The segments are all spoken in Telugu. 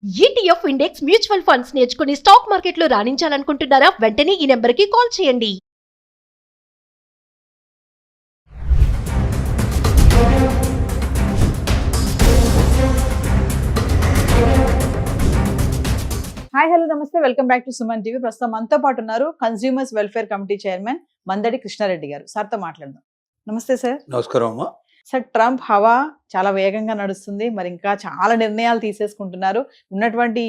ఈటీఎఫ్ ఇండెక్స్ మ్యూచువల్ ఫండ్స్ నేర్చుకుని స్టాక్ మార్కెట్లో రాణించాలనుకుంటున్నారా? వెంటనే ఈ నెంబర్కి కాల్ చేయండి. హాయ్ హలో నమస్తే welcome back to Suman TV. ప్రస్తుతం మనతో పాటు ఉన్నారు consumers welfare committee chairman Mandadi Krishnareddy గారు. సార్తో మాట్లాడదాం. నమస్తే సార్. నమస్కారం అమ్మా. సార్, ట్రంప్ హవా చాలా వేగంగా నడుస్తుంది. మరి ఇంకా చాలా నిర్ణయాలు తీసేసుకుంటున్నారు. ఉన్నటువంటి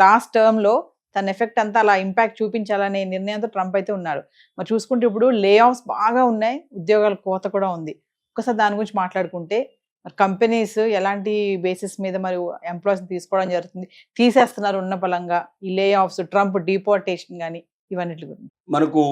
లాస్ట్ టర్మ్ లో తన ఎఫెక్ట్ అంతా అలా ఇంపాక్ట్ చూపించాలనే నిర్ణయంతో ట్రంప్ అయితే ఉన్నారు. మరి చూసుకుంటే ఇప్పుడు లే ఆఫ్స్ బాగా ఉన్నాయి, ఉద్యోగాల కోత కూడా ఉంది. ఒకసారి దాని గురించి మాట్లాడుకుంటే మరి కంపెనీస్ ఎలాంటి బేసిస్ మీద మరి ఎంప్లాయీస్ తీసుకోవడం జరుగుతుంది, తీసేస్తున్నారు ఉన్న బలంగా, ఈ లే ఆఫ్స్, ట్రంప్ డిపోర్టేషన్ కానీ ఇవన్నిటి గురించి. మనకు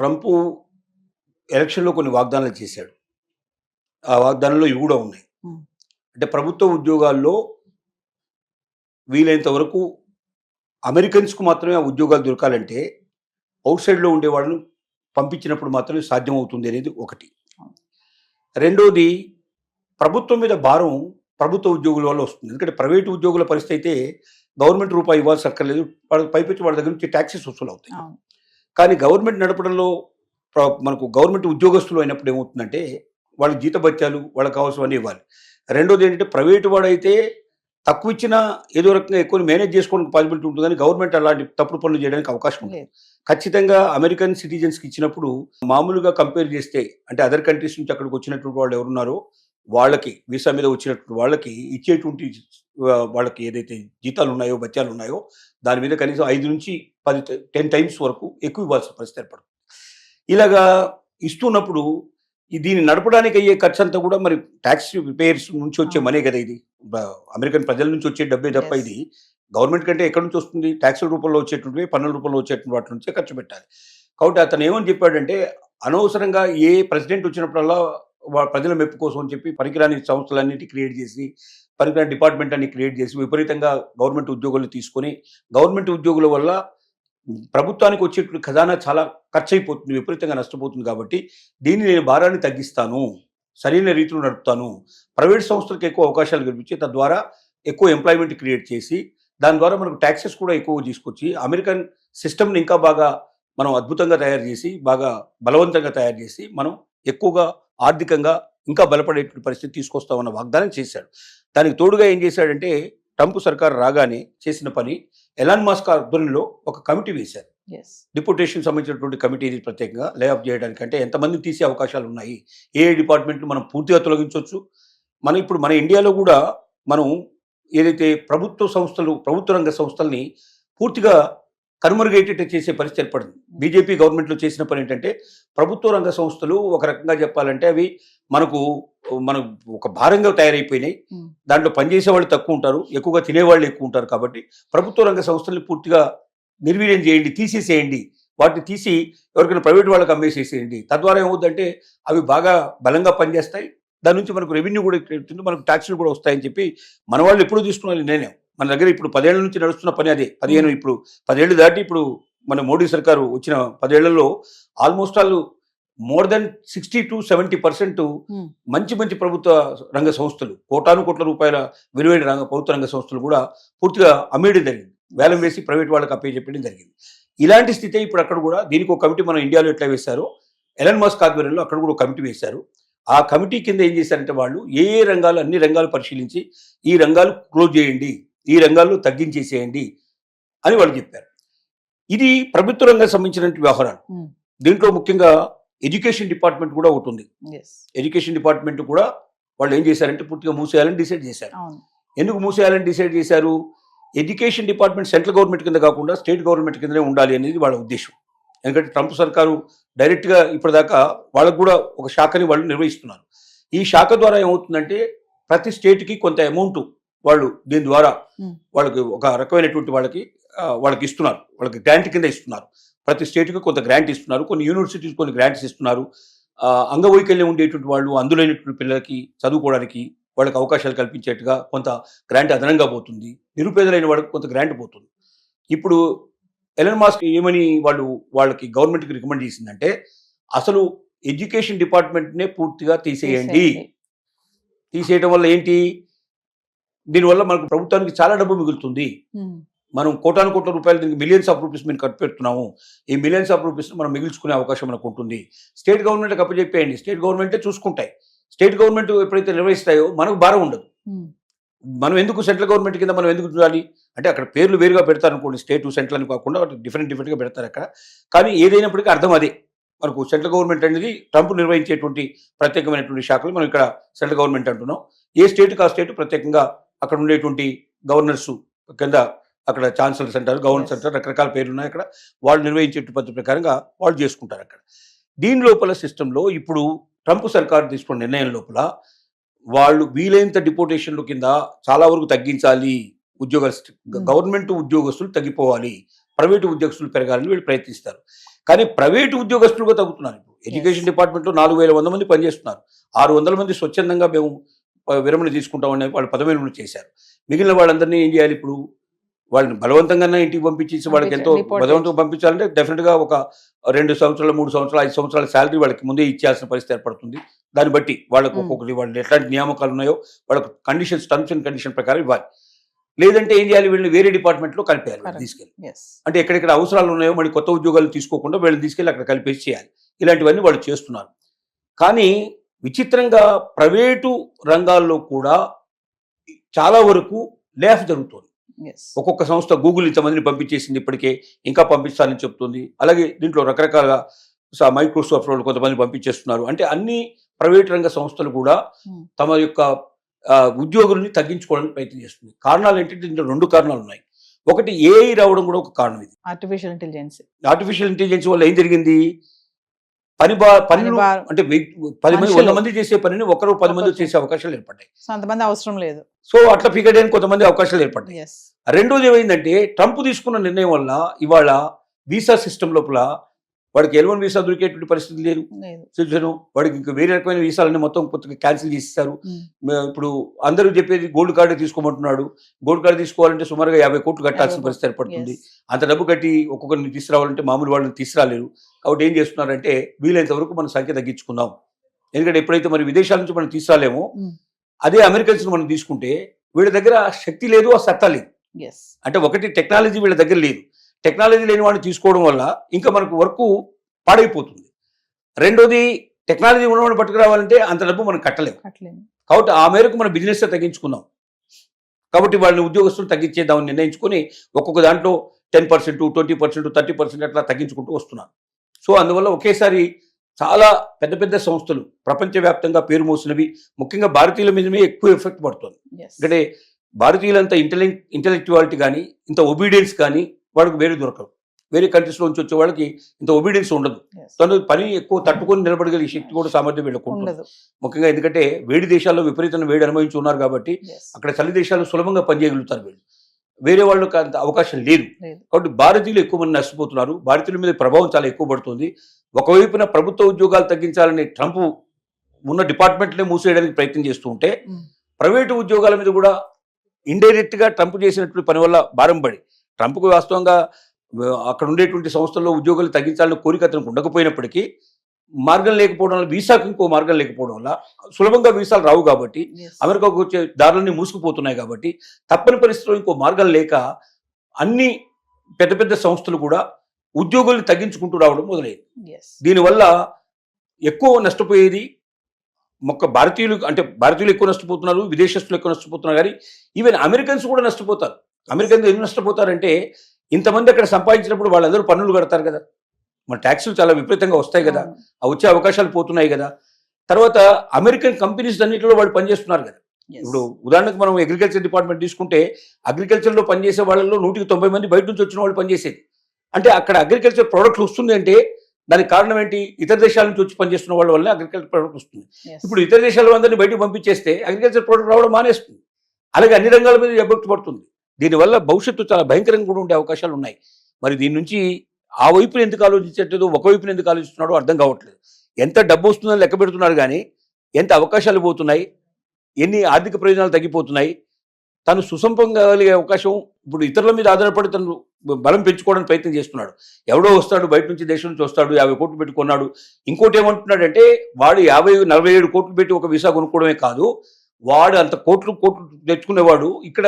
ట్రంప్ ఎలక్షన్లో కొన్ని వాగ్దానాలు చేశాడు. ఆ వాగ్దానంలో ఇవి కూడా ఉన్నాయి. అంటే ప్రభుత్వ ఉద్యోగాల్లో వీలైనంత వరకు అమెరికన్స్కు మాత్రమే ఆ ఉద్యోగాలు దొరకాలంటే అవుట్ సైడ్లో ఉండేవాళ్ళను పంపించినప్పుడు మాత్రమే సాధ్యమవుతుంది అనేది ఒకటి. రెండోది, ప్రభుత్వం మీద భారం ప్రభుత్వ ఉద్యోగుల వల్ల వస్తుంది. ఎందుకంటే ప్రైవేటు ఉద్యోగుల పరిస్థితి అయితే గవర్నమెంట్ రూపాయి ఇవ్వాల్సి అక్కర్లేదు, వాళ్ళకి పైపెచ్చి వాళ్ళ దగ్గర నుంచి ట్యాక్సెస్ వసూలు అవుతాయి. కానీ గవర్నమెంట్ నడపడంలో మనకు గవర్నమెంట్ ఉద్యోగస్తులు అయినప్పుడు ఏమవుతుందంటే వాళ్ళకి జీతభత్యాలు, వాళ్ళకి కావాల్సినవన్నీ ఇవ్వాలి. రెండోది ఏంటంటే ప్రైవేటు వాడైతే తక్కువ ఇచ్చినా ఏదో రకంగా ఎక్కువ మేనేజ్ చేసుకోవడానికి పాసిబిలిటీ ఉంటుంది, కానీ గవర్నమెంట్ అలాంటి తప్పుడు పనులు చేయడానికి అవకాశం ఉంటుంది. ఖచ్చితంగా అమెరికన్ సిటిజన్స్కి ఇచ్చినప్పుడు మామూలుగా కంపేర్ చేస్తే, అంటే అదర్ కంట్రీస్ నుంచి అక్కడికి వచ్చినటువంటి వాళ్ళు ఎవరున్నారో వాళ్ళకి, వీసా మీద వచ్చినటువంటి వాళ్ళకి ఇచ్చేటువంటి వాళ్ళకి ఏదైతే జీతాలు ఉన్నాయో, బత్యాలు ఉన్నాయో దాని మీద కనీసం 5 నుంచి 10 టైమ్స్ వరకు ఎక్కువ ఇవ్వాల్సిన పరిస్థితి ఏర్పడుతుంది. ఇలాగా ఇస్తున్నప్పుడు దీన్ని నడపడానికి అయ్యే ఖర్చు అంతా కూడా మరి ట్యాక్స్ పేయర్స్ నుంచి వచ్చే మనీ కదా. ఇది అమెరికన్ ప్రజల నుంచి వచ్చే డబ్బే తప్ప ఇది గవర్నమెంట్ కంటే ఎక్కడి నుంచి వస్తుంది? ట్యాక్స్ రూపంలో వచ్చేటువంటి, పన్నుల రూపంలో వచ్చేటువంటి వాటి నుంచే ఖర్చు పెట్టాలి. కాబట్టి అతను ఏమని చెప్పాడంటే, అనవసరంగా ఏ ప్రెసిడెంట్ వచ్చినప్పుడల్లా ప్రజల మెప్పు కోసం అని చెప్పి పనికిరాని సంస్థలన్నిటి క్రియేట్ చేసి, పనికిరాని డిపార్ట్మెంట్ అన్ని క్రియేట్ చేసి విపరీతంగా గవర్నమెంట్ ఉద్యోగులు తీసుకొని, గవర్నమెంట్ ఉద్యోగుల వల్ల ప్రభుత్వానికి వచ్చేటువంటి ఖజానా చాలా ఖర్చు అయిపోతుంది, విపరీతంగా నష్టపోతుంది. కాబట్టి దీన్ని నేను భారాన్ని తగ్గిస్తాను, సరైన రీతిలో నడుపుతాను, ప్రైవేట్ సంస్థలకు ఎక్కువ అవకాశాలు కల్పించి తద్వారా ఎక్కువ ఎంప్లాయ్మెంట్ క్రియేట్ చేసి దాని ద్వారా మనకు ట్యాక్సెస్ కూడా ఎక్కువ తీసుకొచ్చి అమెరికన్ సిస్టమ్ని ఇంకా బాగా మనం అద్భుతంగా తయారు చేసి, బాగా బలవంతంగా తయారు చేసి మనం ఎక్కువగా ఆర్థికంగా ఇంకా బలపడేటువంటి పరిస్థితి తీసుకొస్తామన్న వాగ్దానం చేశాడు. దానికి తోడుగా ఏం చేశాడంటే, ట్రంప్ సర్కార్ రాగానే చేసిన పని, ఎలాన్ మస్క్ ఆధ్వర్యంలో ఒక కమిటీ వేశారు. డిపోర్టేషన్ సంబంధించినటువంటి కమిటీ, ఇది ప్రత్యేకంగా లే ఆఫ్ చేయడానికి. అంటే ఎంతమందిని తీసే అవకాశాలు ఉన్నాయి, ఏ డిపార్ట్మెంట్ మనం పూర్తిగా తొలగించవచ్చు. ఇప్పుడు మన ఇండియాలో కూడా మనం ఏదైతే ప్రభుత్వ సంస్థలు, ప్రభుత్వ రంగ సంస్థల్ని పూర్తిగా కనుమరుగేటట్టు చేసే పరిస్థితి ఏర్పడింది. బీజేపీ గవర్నమెంట్లో చేసిన పని ఏంటంటే, ప్రభుత్వ రంగ సంస్థలు ఒక రకంగా చెప్పాలంటే అవి మనకు ఒక భారంగా తయారైపోయినాయి. దాంట్లో పనిచేసే వాళ్ళు తక్కువ ఉంటారు, ఎక్కువగా తినేవాళ్ళు ఎక్కువ ఉంటారు. కాబట్టి ప్రభుత్వ రంగ సంస్థల్ని పూర్తిగా నిర్వీర్యం చేయండి, తీసేసేయండి, వాటిని తీసి ఎవరికైనా ప్రైవేట్ వాళ్ళకి అమ్మేసేసేయండి. తద్వారా ఏమవుతుందంటే అవి బాగా బలంగా పనిచేస్తాయి, దాని నుంచి మనకు రెవెన్యూ కూడా ఉంటుంది, మనకు ట్యాక్సులు కూడా వస్తాయని చెప్పి మన వాళ్ళు ఎప్పుడూ తీసుకున్నారు. నేనే మన దగ్గర ఇప్పుడు 10 ఏళ్ల నుంచి నడుస్తున్న పని అదే. 15 ఇప్పుడు 10 ఏళ్ళు దాటి ఇప్పుడు మన మోడీ సర్కారు వచ్చిన 10 ఏళ్లలో almost all more than 60 to 70% మంచి మంచి ప్రభుత్వ రంగ సంస్థలు, కోటాను కోట్ల రూపాయల విలువైన ప్రభుత్వ రంగ సంస్థలు కూడా పూర్తిగా అమ్మేయడం జరిగింది, వేలం వేసి ప్రైవేట్ వాళ్ళకి అప్పచెప్పడం జరిగింది. ఇలాంటి స్థితి ఇప్పుడు అక్కడ కూడా. దీనికి ఒక కమిటీ మన ఇండియాలో ఎట్లా వేశారో, ఎలన్ మస్క్ ఆధ్వర్యంలో అక్కడ కూడా ఒక కమిటీ వేశారు. ఆ కమిటీ కింద ఏం చేశారంటే, వాళ్ళు ఏ రంగాలు, అన్ని రంగాలు పరిశీలించి ఈ రంగాలు క్లోజ్ చేయండి, ఈ రంగాల్లో తగ్గించేసేయండి అని వాళ్ళు చెప్పారు. ఇది ప్రభుత్వ రంగం సంబంధించిన వ్యవహారాలు. దీంట్లో ముఖ్యంగా ఎడ్యుకేషన్ డిపార్ట్మెంట్ కూడా ఒకటి ఉంది. ఎడ్యుకేషన్ డిపార్ట్మెంట్ కూడా వాళ్ళు ఏం చేశారంటే పూర్తిగా మూసేయాలని డిసైడ్ చేశారు. ఎందుకు మూసేయాలని డిసైడ్ చేశారు? ఎడ్యుకేషన్ డిపార్ట్మెంట్ సెంట్రల్ గవర్నమెంట్ కింద కాకుండా స్టేట్ గవర్నమెంట్ కిందనే ఉండాలి అనేది వాళ్ళ ఉద్దేశం. ఎందుకంటే ట్రంప్ సర్కారు డైరెక్ట్గా ఇప్పటిదాకా వాళ్ళకు కూడా ఒక శాఖని వాళ్ళు నిర్వహిస్తున్నారు. ఈ శాఖ ద్వారా ఏమవుతుందంటే ప్రతి స్టేట్కి కొంత అమౌంట్ వాళ్ళు దీని ద్వారా వాళ్ళకి ఒక రకమైనటువంటి వాళ్ళకి ఇస్తున్నారు, వాళ్ళకి గ్రాంట్ కింద ఇస్తున్నారు. ప్రతి స్టేట్కి కొంత గ్రాంట్ ఇస్తున్నారు, కొన్ని యూనివర్సిటీస్ కొన్ని గ్రాంట్స్ ఇస్తున్నారు. అంగవైకల్యం ఉండేటువంటి వాళ్ళు, అందులైనటువంటి పిల్లలకి చదువుకోవడానికి వాళ్ళకి అవకాశాలు కల్పించేట్టుగా కొంత గ్రాంట్ అదనంగా పోతుంది, నిరుపేదలైన వాళ్ళకి కొంత గ్రాంట్ పోతుంది. ఇప్పుడు ఎలన్ మస్క్ ఏమని వాళ్ళకి గవర్నమెంట్కి రికమెండ్ చేసిందంటే, అసలు ఎడ్యుకేషన్ డిపార్ట్మెంట్నే పూర్తిగా తీసేయండి. తీసేయడం వల్ల ఏంటి, దీనివల్ల మనకు ప్రభుత్వానికి చాలా డబ్బు మిగులుతుంది. మనం కోటాను కోట్ల రూపాయలు దీనికి మిలియన్స్ ఆఫ్ రూపీస్ మేము ఖర్చు పెడుతున్నాము. ఈ మిలియన్స్ ఆఫ్ రూపీస్ మనం మిగిల్చుకునే అవకాశం మనకు ఉంటుంది. స్టేట్ గవర్నమెంట్ అప్పచెప్పేయండి, స్టేట్ గవర్నమెంటే చూసుకుంటాయి. స్టేట్ గవర్నమెంట్ ఎప్పుడైతే నిర్వహిస్తాయో మనకు భారం ఉండదు. మనం ఎందుకు సెంట్రల్ గవర్నమెంట్ కింద మనం ఎందుకు చూడాలి అంటే అక్కడ పేర్లు వేరుగా పెడతారు అనుకోండి, స్టేట్ సెంట్రల్ అని కాకుండా డిఫరెంట్గా పెడతారు అక్కడ. కానీ ఏదైనప్పటికీ అర్థం అదే, మనకు సెంట్రల్ గవర్నమెంట్ అనేది ట్రంప్ నిర్వహించేటువంటి ప్రత్యేకమైనటువంటి శాఖలు మనం ఇక్కడ సెంట్రల్ గవర్నమెంట్ అంటున్నాం. ఏ స్టేట్కి ఆ స్టేట్ ప్రత్యేకంగా అక్కడ ఉండేటువంటి గవర్నర్స్ కింద అక్కడ ఛాన్సలర్స్ అంటారు, గవర్నర్స్ అంటారు, రకరకాల పేర్లు ఉన్నాయి అక్కడ. వాళ్ళు నిర్వహించే పద్ధతి ప్రకారంగా వాళ్ళు చేసుకుంటారు అక్కడ. దీని లోపల సిస్టంలో ఇప్పుడు ట్రంప్ సర్కారు తీసుకున్న నిర్ణయం లోపల వాళ్ళు వీలైనంత డిపోటేషన్ల కింద చాలా వరకు తగ్గించాలి. గవర్నమెంట్ ఉద్యోగస్తులు తగ్గిపోవాలి, ప్రైవేటు ఉద్యోగస్తులు పెరగాలని వీళ్ళు ప్రయత్నిస్తారు. కానీ ప్రైవేటు ఉద్యోగస్తులుగా తగ్గుతున్నారు. ఇప్పుడు ఎడ్యుకేషన్ డిపార్ట్మెంట్లో 4,100 మంది పనిచేస్తున్నారు. 600 మంది స్వచ్ఛందంగా మేము విరమణ తీసుకుంటామని వాళ్ళు పదవి విరమణ చేశారు. మిగిలిన వాళ్ళందరినీ ఏం చేయాలి? ఇప్పుడు వాళ్ళని బలవంతంగా ఇంటికి పంపించేసి వాళ్ళకి ఎంతో బలవంతంగా పంపించాలంటే డెఫినెట్గా ఒక 2 సంవత్సరాలు 3 సంవత్సరాలు 5 సంవత్సరాల శాలరీ వాళ్ళకి ముందే ఇచ్చేయాల్సిన పరిస్థితి ఏర్పడుతుంది. దాన్ని బట్టి వాళ్ళకు ఒక్కొక్కటి వాళ్ళు ఎట్లాంటి నియామకాలు ఉన్నాయో వాళ్ళకు కండిషన్స్, టర్మ్స్ అండ్ కండిషన్ ప్రకారం ఇవ్వాలి. లేదంటే ఏం చేయాలి? వీళ్ళని వేరే డిపార్ట్మెంట్లో కలిపేయాలి తీసుకెళ్ళి. అంటే ఎక్కడెక్కడ అవసరాలు ఉన్నాయో మళ్ళీ కొత్త ఉద్యోగాలు తీసుకోకుండా వీళ్ళని తీసుకెళ్ళి అక్కడ కలిపేసి చేయాలి. ఇలాంటివన్నీ వాళ్ళు చేస్తున్నారు. కానీ విచిత్రంగా ప్రైవేటు రంగాల్లో కూడా చాలా వరకు లేఫ్ జరుగుతుంది. ఒక్కొక్క సంస్థ గూగుల్ ఇంతమందిని పంపించేసింది, ఇప్పటికే ఇంకా పంపిస్తానని చెప్తుంది. అలాగే దీంట్లో రకరకాల మైక్రోసాఫ్ట్ వాళ్ళు కొంతమంది పంపించేస్తున్నారు. అంటే అన్ని ప్రైవేట్ రంగ సంస్థలు కూడా తమ యొక్క ఉద్యోగుల్ని తగ్గించుకోవడానికి ప్రయత్నం చేస్తుంది. కారణాలు ఏంటంటే దీంట్లో 2 కారణాలు ఉన్నాయి. ఒకటి ఏఐ రావడం కూడా ఒక కారణం. ఇది ఆర్టిఫిషియల్ ఇంటెలిజెన్స్ వల్ల ఏం జరిగింది? పనులు అంటే 10 మంది 100 మంది చేసే పనిని ఒకరు 10 మంది చేసే అవకాశాలు ఏర్పడ్డాయి. అంతమంది అవసరం లేదు. సో అట్లా ఫిగర్ చేయడానికి కొంతమంది అవకాశాలు ఏర్పడ్డాయి. రెండోది ఏమైందంటే ట్రంప్ తీసుకున్న నిర్ణయం వల్ల ఇవాళ వీసా సిస్టమ్ లోపల వాడికి L1 వీసా దొరికేటువంటి పరిస్థితి లేదు. వాడికి ఇంకా వేరే రకమైన వీసాలన్నీ మొత్తం కొత్తగా క్యాన్సిల్ చేసేస్తారు. ఇప్పుడు అందరూ చెప్పేది గోల్డ్ కార్డు తీసుకోమంటున్నాడు. గోల్డ్ కార్డు తీసుకోవాలంటే సుమారుగా 50 కోట్లు కట్టాల్సిన పరిస్థితి ఏర్పడుతుంది. అంత డబ్బు కట్టి ఒక్కొక్కరిని తీసుకురావాలంటే మామూలు వాళ్ళని తీసుకురాలేరు. కాబట్టి ఏం చేస్తున్నారంటే వీలైనంత వరకు మన సంఖ్య తగ్గించుకుందాం. ఎందుకంటే ఎప్పుడైతే మరి విదేశాల నుంచి మనం తీసుకురాలేమో అదే అమెరికన్స్ మనం తీసుకుంటే వీళ్ళ దగ్గర శక్తి లేదు, ఆ సత్తా లేదు. అంటే ఒకటి టెక్నాలజీ వీళ్ళ దగ్గర లేదు. టెక్నాలజీ లేని వాడిని తీసుకోవడం వల్ల ఇంకా మనకు వర్క్ పాడైపోతుంది. రెండోది టెక్నాలజీ ఉన్నవాడిని పట్టుకురావాలంటే అంత డబ్బు మనం కట్టలేము. కాబట్టి ఆ మేరకు మన బిజినెస్ తగ్గించుకుందాం. కాబట్టి వాళ్ళని ఉద్యోగస్తులు తగ్గించేద్దామని నిర్ణయించుకొని ఒక్కొక్క దాంట్లో 10%, 20%, 30% అట్లా తగ్గించుకుంటూ వస్తున్నారు. సో అందువల్ల ఒకేసారి చాలా పెద్ద పెద్ద సంస్థలు ప్రపంచవ్యాప్తంగా పేరు మోసినవి ముఖ్యంగా భారతీయుల మీదనే ఎక్కువ ఎఫెక్ట్ పడుతుంది. ఎందుకంటే భారతీయులంతా ఇంటెలెక్చువాలిటీ కానీ ఇంత ఒబీడియన్స్ కానీ వాళ్ళకి వేరే దొరకదు. వేరే కంట్రీస్లో నుంచి వచ్చే వాళ్ళకి ఇంత ఒబీడియన్స్ ఉండదు. తను పని ఎక్కువ తట్టుకొని నిలబడగలిగే శక్తి కూడా సామర్థ్యం వీళ్ళకు ఉంటుంది. ముఖ్యంగా ఎందుకంటే వేడి దేశాల్లో విపరీతమైన వేడి అనుభవించి ఉన్నారు కాబట్టి అక్కడ చలి దేశాలు సులభంగా పనిచేయగలుగుతారు వీళ్ళు. వేరే వాళ్ళకి అంత అవకాశం లేదు. కాబట్టి భారతీయులు ఎక్కువ మంది నష్టపోతున్నారు. భారతీయుల మీద ప్రభావం చాలా ఎక్కువ పడుతుంది. ఒకవైపున ప్రభుత్వ ఉద్యోగాలు తగ్గించాలని ట్రంప్ ఉన్న డిపార్ట్మెంట్లే మూసేయడానికి ప్రయత్నం చేస్తూ ఉంటే ప్రైవేటు ఉద్యోగాల మీద కూడా ఇండైరెక్ట్ గా ట్రంప్ చేసినటువంటి పని వల్ల భారం పడి ట్రంప్కు వాస్తవంగా అక్కడ ఉండేటువంటి సంస్థల్లో ఉద్యోగాలు తగ్గించాలని కోరిక అతనికి ఉండకపోయినప్పటికీ మార్గం లేకపోవడం వల్ల, వీసాకు ఇంకో మార్గం లేకపోవడం వల్ల, సులభంగా వీసాలు రావు కాబట్టి అమెరికాకు వచ్చే దారులన్నీ మూసుకుపోతున్నాయి కాబట్టి తప్పని పరిస్థితుల్లో ఇంకో మార్గం లేక అన్ని పెద్ద పెద్ద సంస్థలు కూడా ఉద్యోగుల్ని తగ్గించుకుంటూ రావడం మొదలైంది. దీనివల్ల ఎక్కువ నష్టపోయేది భారతీయులు ఎక్కువ నష్టపోతున్నారు, విదేశస్తులు ఎక్కువ నష్టపోతున్నారు. కానీ ఈవెన్ అమెరికన్స్ కూడా నష్టపోతారు. అమెరికన్స్ ఎందుకు నష్టపోతారంటే ఇంతమంది అక్కడ సంపాదించినప్పుడు వాళ్ళందరూ పన్నులు కడతారు కదా, మన ట్యాక్సులు చాలా విపరీతంగా వస్తాయి కదా, ఆ వచ్చే అవకాశాలు పోతున్నాయి కదా. తర్వాత అమెరికన్ కంపెనీస్ అన్నింటిలో వాళ్ళు పనిచేస్తున్నారు కదా. ఇప్పుడు ఉదాహరణకు మనం అగ్రికల్చర్ డిపార్ట్మెంట్ తీసుకుంటే అగ్రికల్చర్లో పనిచేసే వాళ్ళలో 190 మంది బయట నుంచి వచ్చిన వాళ్ళు పనిచేసేది. అంటే అక్కడ అగ్రికల్చర్ ప్రోడక్ట్లు వస్తుంది అంటే దానికి కారణం ఏంటి? ఇతర దేశాల నుంచి వచ్చి పనిచేస్తున్న వాళ్ళ వల్ల అగ్రికల్చర్ ప్రోడక్ట్ వస్తుంది. ఇప్పుడు ఇతర దేశాల అందరినీ బయటకు పంపించేస్తే అగ్రికల్చర్ ప్రోడక్ట్ రావడం మానేస్తుంది. అలాగే అన్ని రంగాల మీద ఎఫెక్ట్ పడుతుంది. దీనివల్ల భవిష్యత్తు చాలా భయంకరంగా కూడా ఉండే అవకాశాలు ఉన్నాయి. మరి దీని నుంచి ఆ వైపున ఎందుకు ఆలోచించట్లేదు, ఒకవైపున ఎందుకు ఆలోచిస్తున్నాడో అర్థం కావట్లేదు. ఎంత డబ్బు వస్తుందని లెక్క పెడుతున్నారు కానీ ఎంత అవకాశాలు పోతున్నాయి, ఎన్ని ఆర్థిక ప్రయోజనాలు తగ్గిపోతున్నాయి. తను సుసంపంగలిగే అవకాశం ఇప్పుడు ఇతరుల మీద ఆధారపడి తను బలం పెంచుకోవడానికి ప్రయత్నం చేస్తున్నాడు. ఎవడో వస్తాడు బయట నుంచి, దేశం నుంచి వస్తాడు, 50 కోట్లు పెట్టుకున్నాడు. ఇంకోటి ఏమంటున్నాడంటే వాడు 47 కోట్లు పెట్టి ఒక వీసా కొనుక్కోవడమే కాదు, వాడు అంత కోట్లు తెచ్చుకునేవాడు ఇక్కడ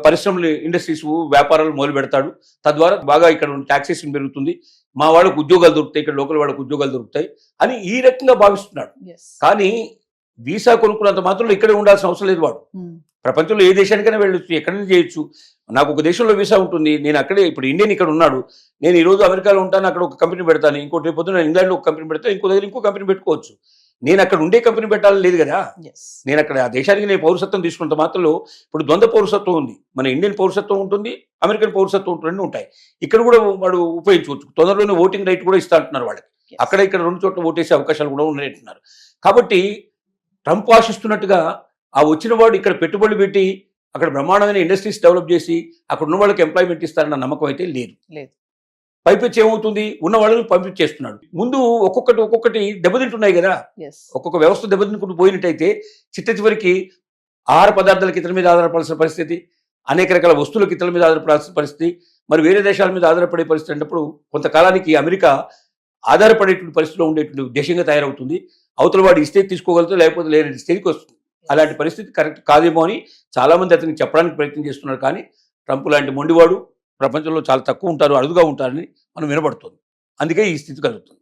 పరిశ్రమలు, ఇండస్ట్రీస్, వ్యాపారాలు మొదలు పెడతాడు. తద్వారా బాగా ఇక్కడ టాక్సేషన్ పెరుగుతుంది, మా వాళ్ళకు ఉద్యోగాలు దొరుకుతాయి, ఇక్కడ లోకల్ వాళ్ళకు ఉద్యోగాలు దొరుకుతాయి అని ఈ రకంగా భావిస్తున్నాడు. కానీ వీసా కొనుక్కున్నంత మాత్రం ఇక్కడే ఉండాల్సిన అవసరం లేదు. వాడు ప్రపంచంలో ఏ దేశానికైనా వెళ్ళొచ్చు, ఎక్కడైనా చేయొచ్చు. నాకు ఒక దేశంలో వీసా ఉంటుంది, నేను అక్కడే, ఇప్పుడు ఇండియన్ ఇక్కడ ఉన్నాడు, నేను ఈ రోజు అమెరికాలో ఉంటాను, అక్కడ ఒక కంపెనీ పెడతాను, ఇంకోటి రేపు పొద్దున ఇంగ్లాండ్లో ఒక కంపెనీ పెడతాను, ఇంకో దగ్గర ఇంకో కంపెనీ పెట్టుకోవచ్చు. నేను అక్కడ ఉండే కంపెనీ పెట్టాలని లేదు కదా. నేను అక్కడ ఆ దేశానికి నేను పౌరసత్వం తీసుకున్నంత మాత్రంలో, ఇప్పుడు ద్వంద్వ పౌరసత్వం ఉంది, మన ఇండియన్ పౌరసత్వం ఉంటుంది, అమెరికన్ పౌరసత్వం ఉంటుంది, రెండు ఉంటాయి. ఇక్కడ కూడా వాడు ఉపయోగించుకోవచ్చు. తొందరలోనే ఓటింగ్ రైట్ కూడా ఇస్తా అంటున్నారు వాళ్ళకి. అక్కడ ఇక్కడ రెండు చోట్ల ఓటేసే అవకాశాలు కూడా ఉన్నాయంటున్నారు. కాబట్టి ట్రంప్ ఆశిస్తున్నట్టుగా ఆ వచ్చిన వాడు ఇక్కడ పెట్టుబడి పెట్టి అక్కడ బ్రహ్మాండమైన ఇండస్ట్రీస్ డెవలప్ చేసి అక్కడ ఉన్న వాళ్ళకి ఎంప్లాయ్మెంట్ ఇస్తారన్న నమ్మకం అయితే లేదు. పైపెచ్చి ఏమవుతుంది, ఉన్న వాళ్ళని పంపించేస్తున్నాడు. ముందు ఒక్కొక్కటి దెబ్బతింటున్నాయి కదా. ఒక్కొక్క వ్యవస్థ దెబ్బతింటుకుంటూ పోయినట్టయితే చిట్ట చివరికి ఆహార పదార్థాలకు ఇతరుల మీద ఆధారపడాల్సిన పరిస్థితి, అనేక రకాల వస్తువులకు ఇతరుల మీద ఆధారపడాల్సిన పరిస్థితి, మరి వేరే దేశాల మీద ఆధారపడే పరిస్థితి అన్నప్పుడు కొంతకాలానికి అమెరికా ఆధారపడేటువంటి పరిస్థితిలో ఉండేటువంటి దేశంగా తయారవుతుంది. అవతల వాడు ఇస్తే తీసుకోగలుగుతాడు, లేకపోతే లేని స్థితికి వస్తుంది. అలాంటి పరిస్థితి కరెక్ట్ కాదేమో అని చాలామంది అతనికి చెప్పడానికి ప్రయత్నం చేస్తున్నారు. కానీ ట్రంప్ లాంటి మొండివాడు ప్రపంచంలో చాలా తక్కువ ఉంటారు, అరుదుగా ఉంటారని మనం వినబడుతుంది. అందుకే ఈ స్థితి కలుగుతుంది.